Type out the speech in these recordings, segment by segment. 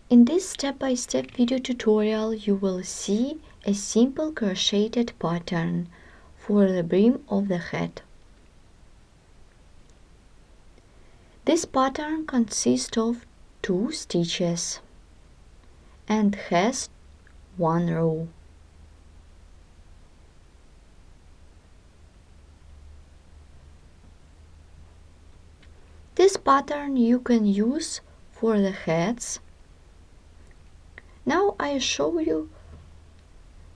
In this step-by-step video tutorial, you will see a simple crocheted pattern for the brim of the hat. This pattern consists of 2 stitches and has 1 row. This pattern you can use for the hats. Now I show you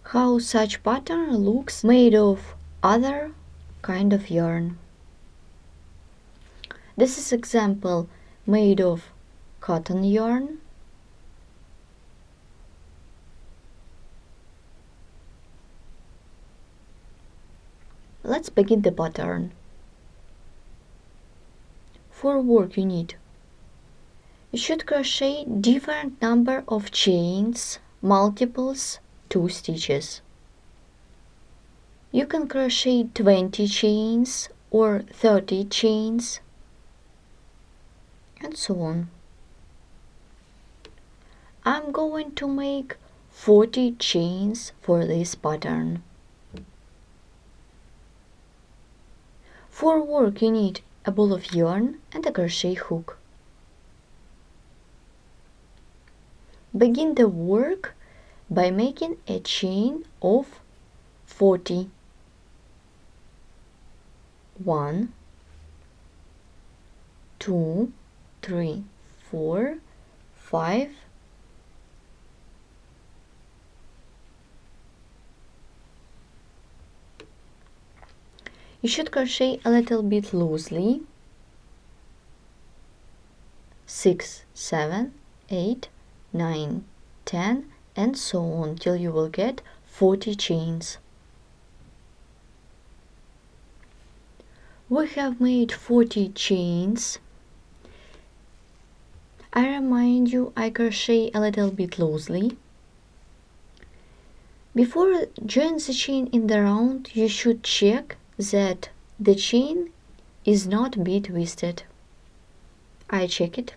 how such pattern looks made of other kind of yarn. This is example made of cotton yarn. Let's begin the pattern. For work you should crochet different number of chains, multiples 2 stitches. You can crochet 20 chains or 30 chains and so on. I'm going to make 40 chains for this pattern. For work you need a ball of yarn and a crochet hook. Begin the work by making a chain of 40. 1, 2, 3, 4, 5, 6. You should crochet a little bit loosely. 6, 7, 8, 9, 10 and so on till you will get 40 chains. We have made 40 chains. I remind you I crochet a little bit loosely. Before join the chain in the round, you should check that the chain is not be twisted. I check it.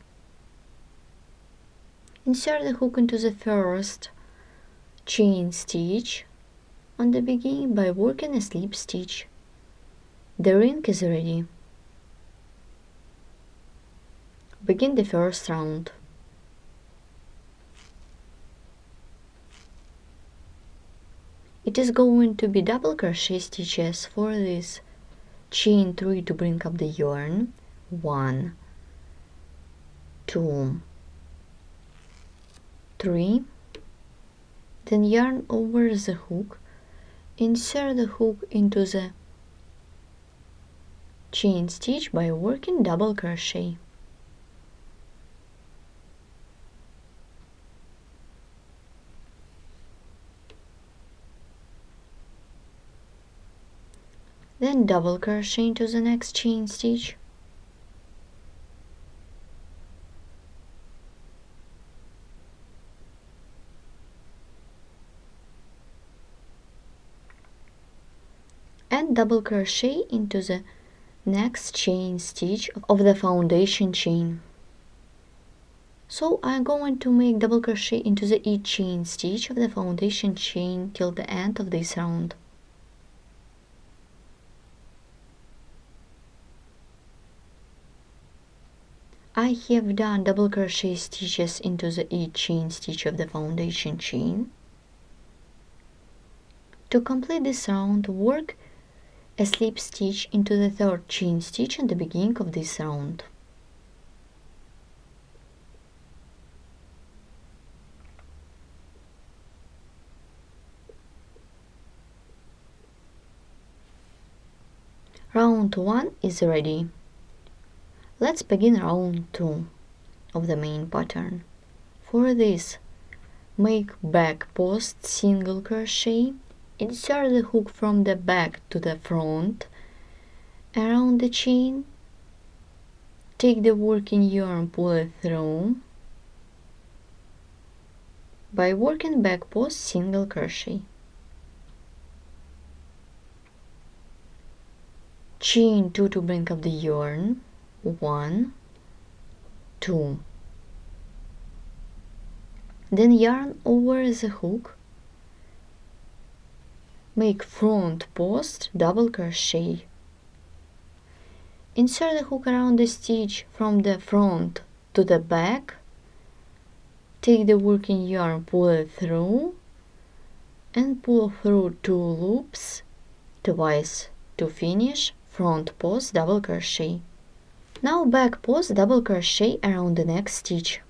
Insert the hook into the first chain stitch on the beginning by working a slip stitch. The ring is ready. Begin the first round. It is going to be double crochet stitches. For this, chain 3 to bring up the yarn. 1, 2, 3. Then yarn over the hook. Insert the hook into the chain stitch by working double crochet. Then double crochet into the next chain stitch. And double crochet into the next chain stitch of the foundation chain. So I'm going to make double crochet into the each chain stitch of the foundation chain till the end of this round. I have done double crochet stitches into the each chain stitch of the foundation chain. To complete this round, work a slip stitch into the third chain stitch at the beginning of this round. Round 1 is ready. Let's begin round 2 of the main pattern. For this, make back post single crochet. Insert the hook from the back to the front around the chain. Take the working yarn, pull it through. By working back post single crochet. Chain 2 to bring up the yarn. 1, 2. Then yarn over the hook, make front post double crochet. Insert the hook around the stitch from the front to the back, take the working yarn, pull it through, and pull through 2 loops twice to finish front post double crochet. Now back post double crochet around the next stitch.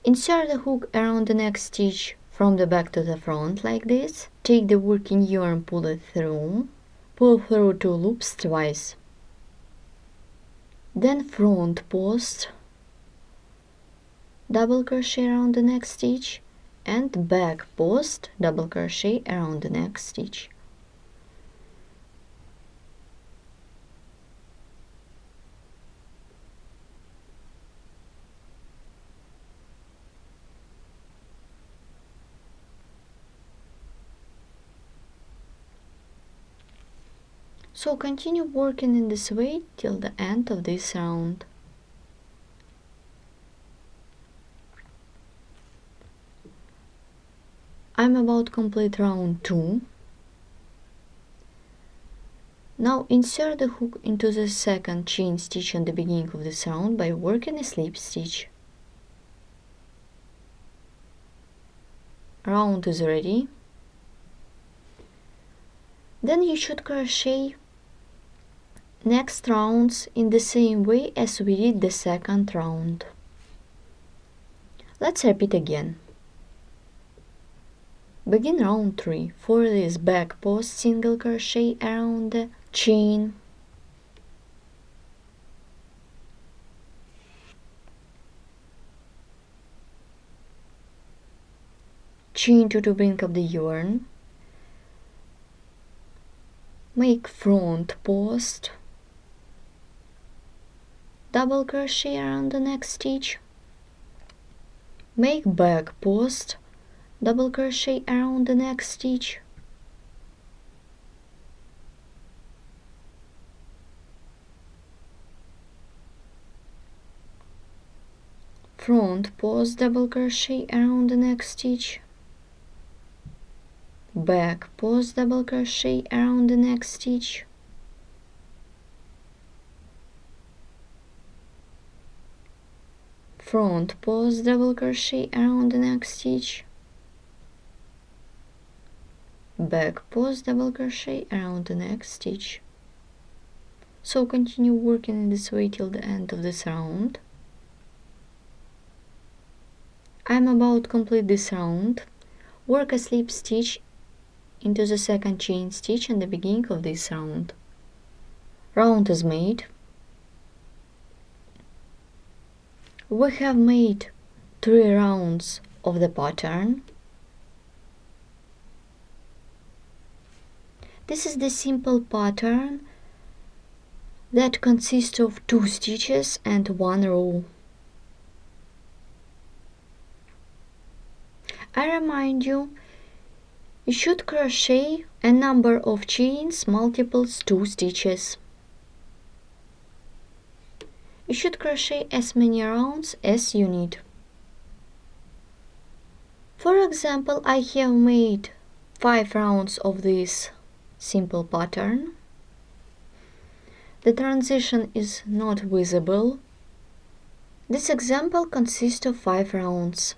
Insert the hook around the next stitch from the back to the front like this, take the working yarn, pull it through, pull through 2 loops twice. Then front post double crochet around the next stitch and back post double crochet around the next stitch. So continue working in this way till the end of this round. I'm about to complete round 2. Now insert the hook into the second chain stitch at the beginning of this round by working a slip stitch. Round is ready. Then you should crochet next rounds in the same way as we did the second round. Let's repeat again. Begin round 3. For this, back post single crochet around the chain, chain 2 to bring up the yarn, make front post double crochet around the next stitch, make back post double crochet around the next stitch, front post double crochet around the next stitch, back post double crochet around the next stitch, front post double crochet around the next stitch, back post double crochet around the next stitch. So continue working in this way till the end of this round. I'm about to complete this round. Work a slip stitch into the second chain stitch at the beginning of this round. Round is made. We have made 3 rounds of the pattern. This is the simple pattern that consists of 2 stitches and 1 row. I remind you, you should crochet a number of chains multiples 2 stitches. You should crochet as many rounds as you need. For example, I have made 5 rounds of this simple pattern. The transition is not visible. This example consists of 5 rounds.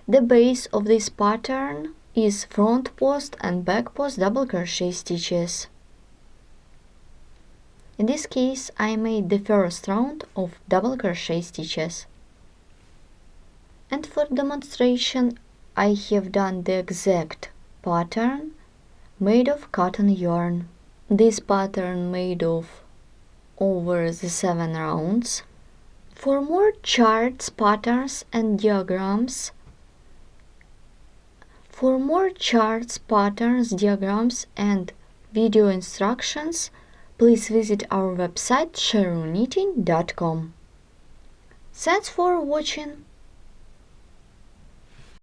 The base of this pattern is front post and back post double crochet stitches. In this case, I made the first round of double crochet stitches. And for demonstration, I have done the exact pattern made of cotton yarn. This pattern made of over the 7 rounds. For more charts, patterns and diagrams, and video instructions, please visit our website sharuknitting.com. Thanks for watching.